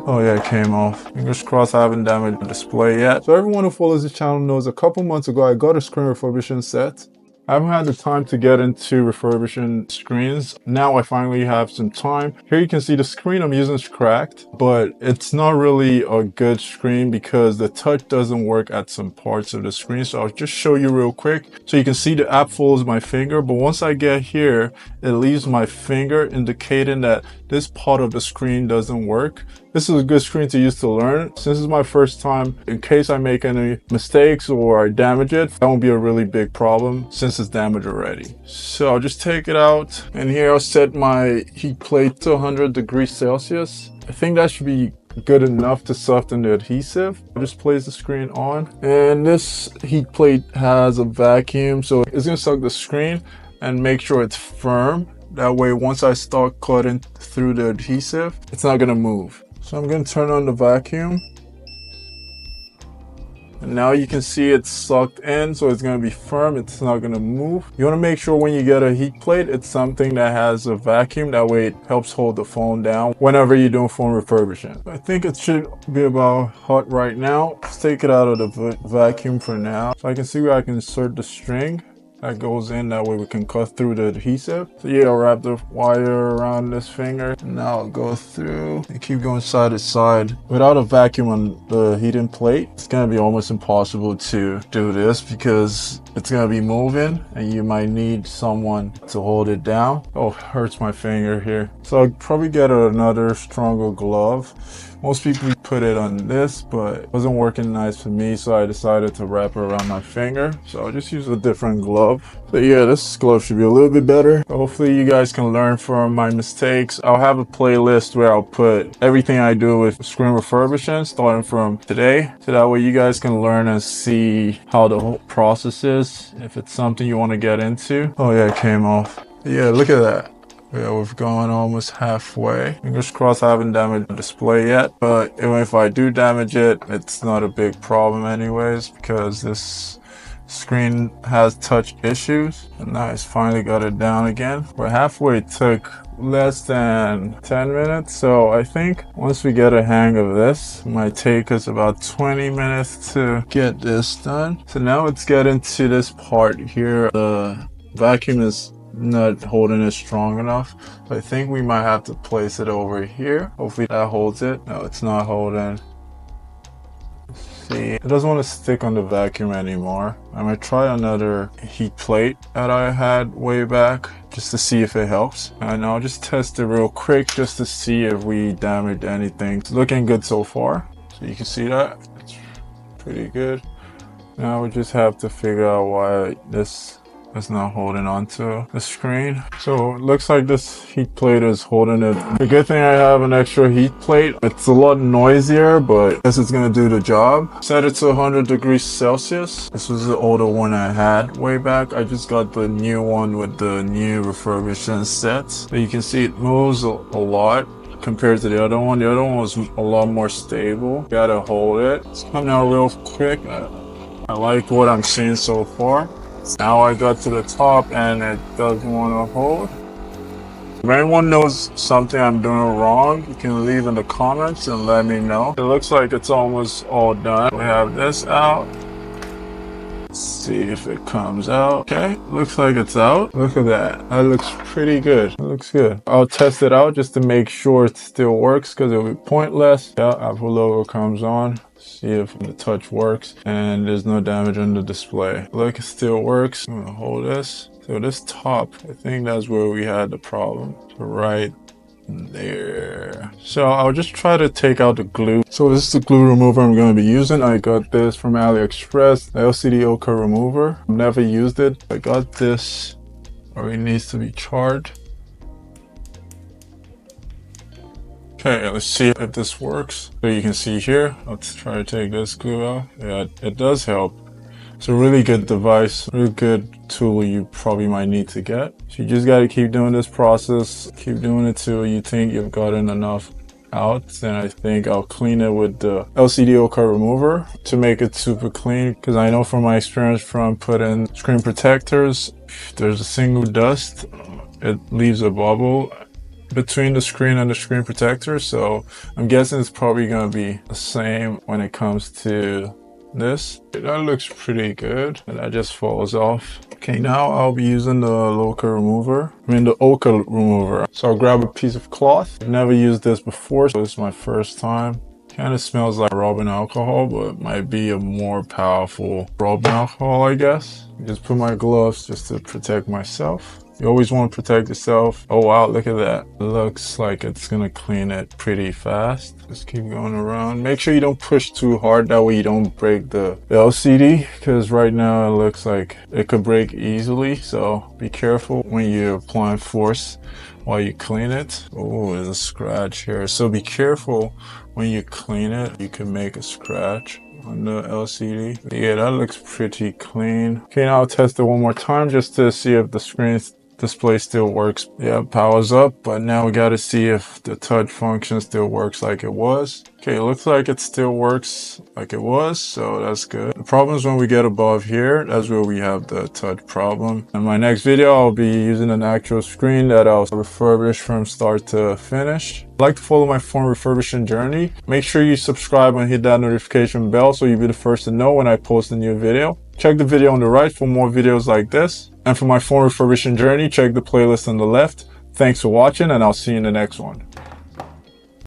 Oh yeah, it came off. Fingers crossed I haven't damaged the display yet. So everyone who follows the channel knows a couple months ago I got a screen refurbishing set. I haven't had the time to get into refurbishing screens. Now I finally have some time. Here you can see the screen I'm using is cracked, but it's not really a good screen because the touch doesn't work at some parts of the screen. So I'll just show you real quick. So you can see the app follows my finger, but once I get here, it leaves my finger indicating that this part of the screen doesn't work. This is a good screen to use to learn. Since it's my first time, in case I make any mistakes or I damage it, that won't be a really big problem since it's damaged already. So I'll just take it out, and here I'll set my heat plate to 100 degrees Celsius. I think that should be good enough to soften the adhesive. I'll just place the screen on, and this heat plate has a vacuum, so it's gonna suck the screen and make sure it's firm. That way, once I start cutting through the adhesive, it's not gonna move. So I'm going to turn on the vacuum. And now you can see it's sucked in, so it's going to be firm. It's not going to move. You want to make sure when you get a heat plate, it's something that has a vacuum. That way it helps hold the phone down whenever you're doing phone refurbishing. I think it should be about hot right now. Let's take it out of the vacuum for now. So I can see where I can insert the string that goes in. That way we can cut through the adhesive. So yeah, I'll wrap the wire around this finger, and now I'll go through and keep going side to side. Without a vacuum on the heating plate, it's gonna be almost impossible to do this because it's gonna be moving and you might need someone to hold it down. Oh, it hurts my finger here. So I'll probably get another stronger glove. Most people put it on this, but it wasn't working nice for me, so I decided to wrap it around my finger. So I'll just use a different glove. So yeah, this glove should be a little bit better. Hopefully you guys can learn from my mistakes. I'll have a playlist where I'll put everything I do with screen refurbishing starting from today. So that way you guys can learn and see how the whole process is, if it's something you want to get into. Oh yeah, it came off. Yeah, look at that. Yeah, we've gone almost halfway. Fingers crossed I haven't damaged the display yet, but even if I do damage it, it's not a big problem anyways because this screen has touch issues. And now it's finally got it down again. We're halfway. It took less than 10 minutes, so I think once we get a hang of this, it might take us about 20 minutes to get this done. So now let's get into this part here. The vacuum is not holding it strong enough, so I think we might have to place it over here. Hopefully that holds it. No, it's not holding. Let's see, it doesn't want to stick on the vacuum anymore. I might try another heat plate that I had way back just to see if it helps, and I'll just test it real quick just to see if we damaged anything. It's looking good so far, so you can see that it's pretty good. Now we just have to figure out why this is not holding onto the screen. So it looks like this heat plate is holding it. The good thing I have an extra heat plate. It's a lot noisier, but I guess it's gonna do the job. Set it to 100 degrees Celsius. This was the older one I had way back. I just got the new one with the new refurbishing sets. So you can see it moves a lot compared to the other one. The other one was a lot more stable. Gotta hold it. It's coming out real quick. I like what I'm seeing so far. Now I got to the top and it doesn't want to hold. If anyone knows something I'm doing wrong, you can leave in the comments and let me know. It looks like it's almost all done. We have this out. Let's see if it comes out. Okay, looks like it's out. Look at that. That looks pretty good. It looks good. I'll test it out just to make sure it still works because it'll be pointless. Yeah, Apple logo comes on. See if the touch works and there's no damage on the display. Look, it still works. I'm gonna hold this. So this top, I think that's where we had the problem. So right there. So I'll just try to take out the glue. So this is the glue remover I'm going to be using. I got this from AliExpress, the LCD ochre remover. I've never used it. I got this, or it needs to be charged. Okay, let's see if this works. So you can see here, let's try to take this glue out. Yeah, it does help. It's a really good device, really good tool you probably might need to get. So you just got to keep doing this process, keep doing it till you think you've gotten enough out. Then I think I'll clean it with the LCD ochre remover to make it super clean, because I know from my experience from putting screen protectors, if there's a single dust, it leaves a bubble between the screen and the screen protector, so I'm guessing it's probably gonna be the same when it comes to this. That looks pretty good, and that just falls off. Okay, now I'll be using the the ochre remover. So I'll grab a piece of cloth. I've never used this before, so this is my first time. Kind of smells like rubbing alcohol, but it might be a more powerful rubbing alcohol, I guess. Just put my gloves just to protect myself. You always want to protect yourself. Oh wow, look at that. It looks like it's gonna clean it pretty fast. Just keep going around. Make sure you don't push too hard, that way you don't break the LCD, because right now it looks like it could break easily. So be careful when you're applying force while you clean it. Oh, there's a scratch here. So be careful when you clean it. You can make a scratch on the LCD. Yeah, that looks pretty clean. Okay, now I'll test it one more time just to see if the screen display still works. Yeah, powers up, but now we gotta see if the touch function still works like it was. Okay, it looks like it still works like it was, so that's good. The problem is when we get above here, that's where we have the touch problem. In my next video, I'll be using an actual screen that I'll refurbish from start to finish. If you'd like to follow my phone refurbishing journey, make sure you subscribe and hit that notification bell so you'll be the first to know when I post a new video. Check the video on the right for more videos like this. And for my phone refurbishing journey, check the playlist on the left. Thanks for watching, and I'll see you in the next one.